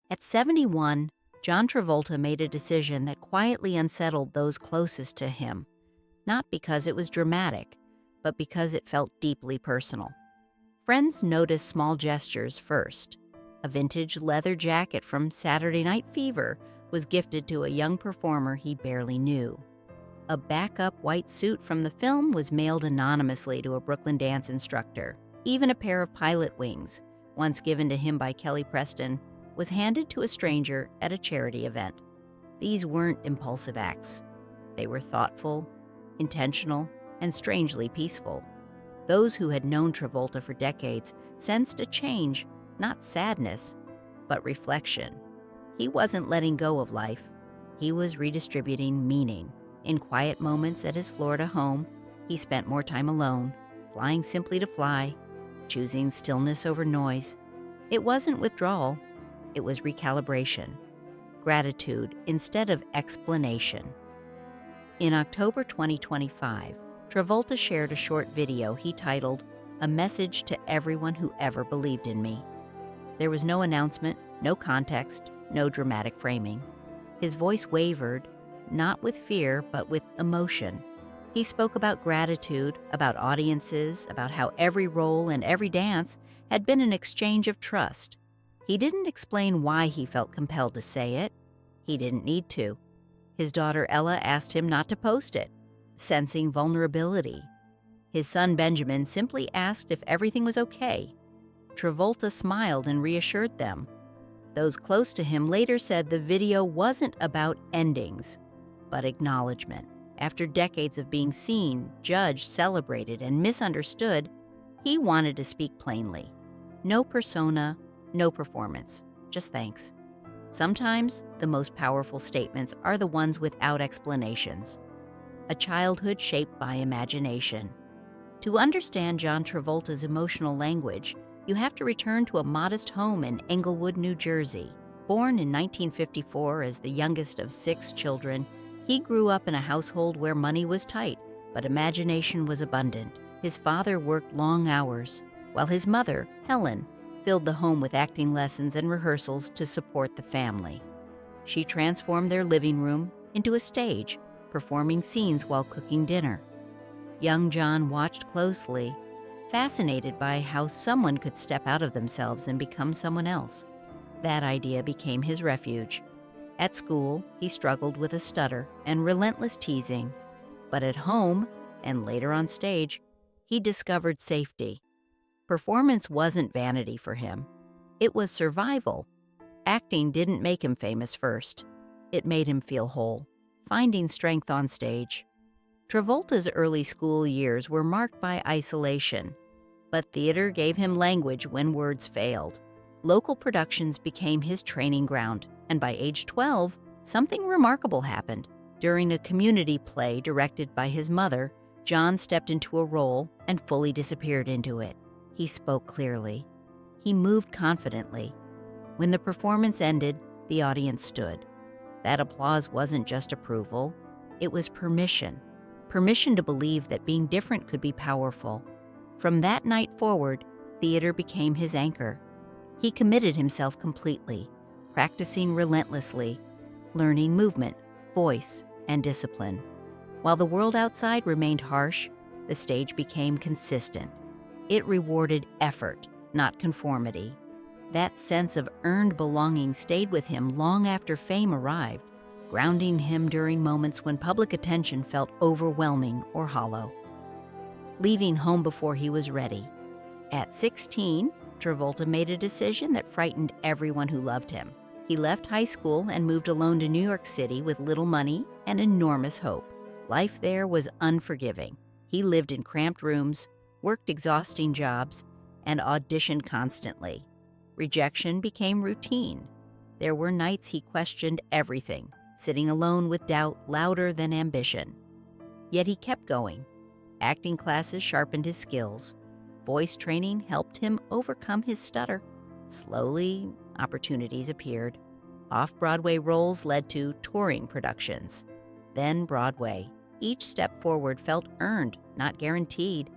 At 71, John Travolta made a decision that quietly unsettled those closest to him, not because it was dramatic, but because it felt deeply personal. Friends noticed small gestures first. A vintage leather jacket from Saturday Night Fever was gifted to a young performer he barely knew. A backup white suit from the film was mailed anonymously to a Brooklyn dance instructor. Even a pair of pilot wings, once given to him by Kelly Preston, was handed to a stranger at a charity event. These weren't impulsive acts. They were thoughtful, intentional, and strangely peaceful. Those who had known Travolta for decades sensed a change, not sadness, but reflection. He wasn't letting go of life. He was redistributing meaning. In quiet moments at his Florida home, he spent more time alone, flying simply to fly, choosing stillness over noise. It wasn't withdrawal, it was recalibration, gratitude instead of explanation. In October 2025, Travolta shared a short video he titled, "A Message to Everyone Who Ever Believed in Me." There was no announcement, no context, no dramatic framing. His voice wavered, not with fear, but with emotion. He spoke about gratitude, about audiences, about how every role and every dance had been an exchange of trust. He didn't explain why he felt compelled to say it. He didn't need to. His daughter Ella asked him not to post it, sensing vulnerability. His son Benjamin simply asked if everything was okay. Travolta smiled and reassured them. Those close to him later said the video wasn't about endings, but acknowledgement. After decades of being seen, judged, celebrated, and misunderstood, he wanted to speak plainly. No persona, no performance, just thanks. Sometimes the most powerful statements are the ones without explanations. A childhood shaped by imagination. To understand John Travolta's emotional language, you have to return to a modest home in Englewood, New Jersey. Born in 1954 as the youngest of 6 children, he grew up in a household where money was tight, but imagination was abundant. His father worked long hours, while his mother, Helen, filled the home with acting lessons and rehearsals to support the family. She transformed their living room into a stage, performing scenes while cooking dinner. Young John watched closely, fascinated by how someone could step out of themselves and become someone else. That idea became his refuge. At school, he struggled with a stutter and relentless teasing. But at home, and later on stage, he discovered safety. Performance wasn't vanity for him. It was survival. Acting didn't make him famous first. It made him feel whole, finding strength on stage. Travolta's early school years were marked by isolation, but theater gave him language when words failed. Local productions became his training ground, and by age 12, something remarkable happened. During a community play directed by his mother, John stepped into a role and fully disappeared into it. He spoke clearly. He moved confidently. When the performance ended, the audience stood. That applause wasn't just approval, it was permission. Permission to believe that being different could be powerful. From that night forward, theater became his anchor. He committed himself completely, practicing relentlessly, learning movement, voice, and discipline. While the world outside remained harsh, the stage became consistent. It rewarded effort, not conformity. That sense of earned belonging stayed with him long after fame arrived, grounding him during moments when public attention felt overwhelming or hollow. Leaving home before he was ready. At 16, Travolta made a decision that frightened everyone who loved him. He left high school and moved alone to New York City with little money and enormous hope. Life there was unforgiving. He lived in cramped rooms, worked exhausting jobs, and auditioned constantly. Rejection became routine. There were nights he questioned everything, sitting alone with doubt louder than ambition. Yet he kept going. Acting classes sharpened his skills. Voice training helped him overcome his stutter. Slowly, opportunities appeared. Off-Broadway roles led to touring productions. Then Broadway. Each step forward felt earned, not guaranteed.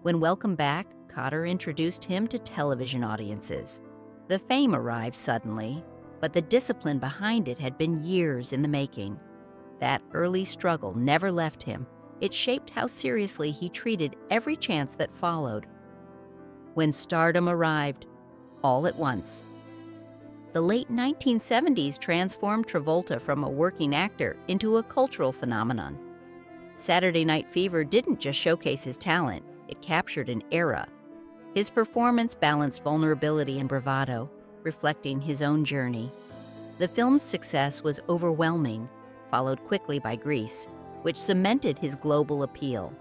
When Welcome Back, Cotter introduced him to television audiences. The fame arrived suddenly, but the discipline behind it had been years in the making. That early struggle never left him. It shaped how seriously he treated every chance that followed. When stardom arrived, all at once. The late 1970s transformed Travolta from a working actor into a cultural phenomenon. Saturday Night Fever didn't just showcase his talent, it captured an era. His performance balanced vulnerability and bravado, reflecting his own journey. The film's success was overwhelming, followed quickly by Grease, which cemented his global appeal.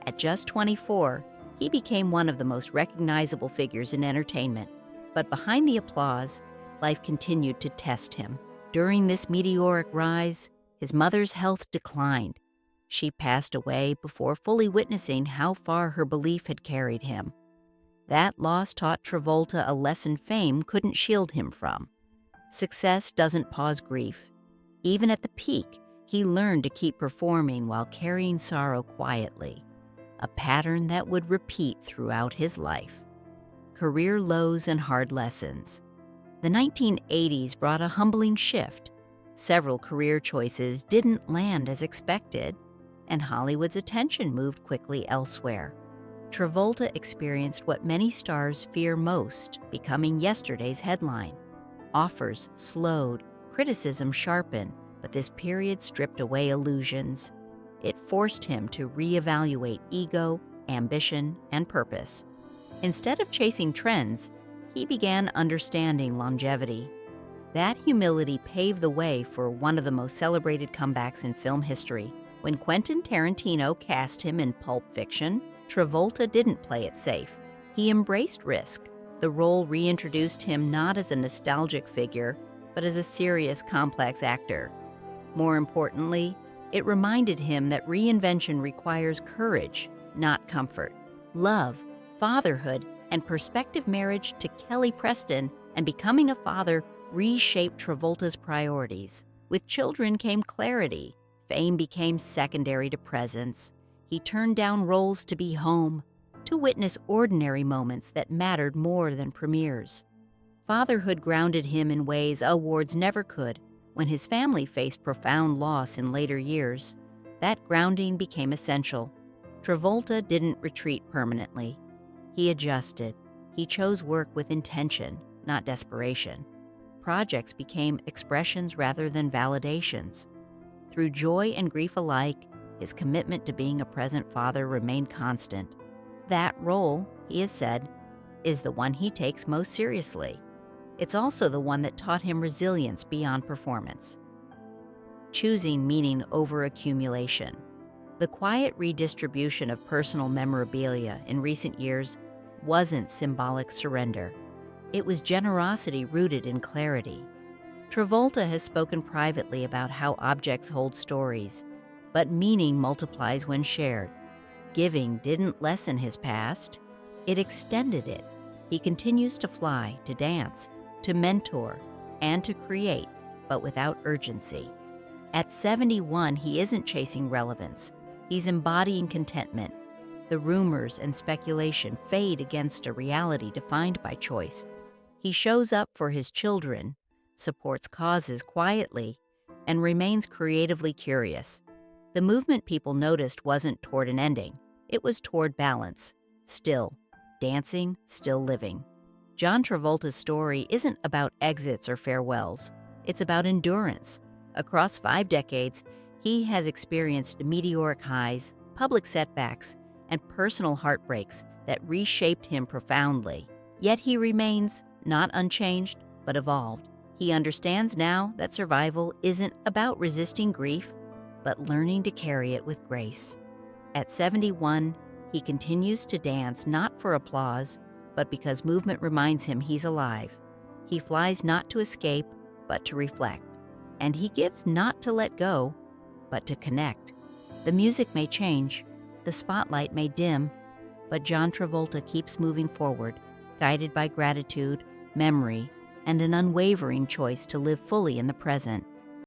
At just 24, he became one of the most recognizable figures in entertainment. But behind the applause, life continued to test him. During this meteoric rise, his mother's health declined. She passed away before fully witnessing how far her belief had carried him. That loss taught Travolta a lesson fame couldn't shield him from. Success doesn't pause grief. Even at the peak, he learned to keep performing while carrying sorrow quietly, a pattern that would repeat throughout his life. Career lows and hard lessons. The 1980s brought a humbling shift. Several career choices didn't land as expected, and Hollywood's attention moved quickly elsewhere. Travolta experienced what many stars fear most, becoming yesterday's headline. Offers slowed, criticism sharpened, but this period stripped away illusions. It forced him to reevaluate ego, ambition, and purpose. Instead of chasing trends, he began understanding longevity. That humility paved the way for one of the most celebrated comebacks in film history. When Quentin Tarantino cast him in Pulp Fiction, Travolta didn't play it safe. He embraced risk. The role reintroduced him not as a nostalgic figure, but as a serious, complex actor. More importantly, it reminded him that reinvention requires courage, not comfort. Love, fatherhood, and prospective marriage to Kelly Preston and becoming a father reshaped Travolta's priorities. With children came clarity. Fame became secondary to presence. He turned down roles to be home, to witness ordinary moments that mattered more than premieres. Fatherhood grounded him in ways awards never could. When his family faced profound loss in later years, that grounding became essential. Travolta didn't retreat permanently. He adjusted. He chose work with intention, not desperation. Projects became expressions rather than validations. Through joy and grief alike, his commitment to being a present father remained constant. That role, he has said, is the one he takes most seriously. It's also the one that taught him resilience beyond performance. Choosing meaning over accumulation. The quiet redistribution of personal memorabilia in recent years wasn't symbolic surrender. It was generosity rooted in clarity. Travolta has spoken privately about how objects hold stories, but meaning multiplies when shared. Giving didn't lessen his past, it extended it. He continues to fly, to dance, to mentor, and to create, but without urgency. At 71, he isn't chasing relevance. He's embodying contentment. The rumors and speculation fade against a reality defined by choice. He shows up for his children, supports causes quietly, and remains creatively curious. The movement people noticed wasn't toward an ending. It was toward balance. Still dancing, still living. John Travolta's story isn't about exits or farewells. It's about endurance. Across 5 decades, he has experienced meteoric highs, public setbacks, and personal heartbreaks that reshaped him profoundly. Yet he remains not unchanged, but evolved. He understands now that survival isn't about resisting grief, but learning to carry it with grace. At 71, he continues to dance not for applause, but because movement reminds him he's alive. He flies not to escape, but to reflect. And he gives not to let go, but to connect. The music may change, the spotlight may dim, but John Travolta keeps moving forward, guided by gratitude, memory, and an unwavering choice to live fully in the present.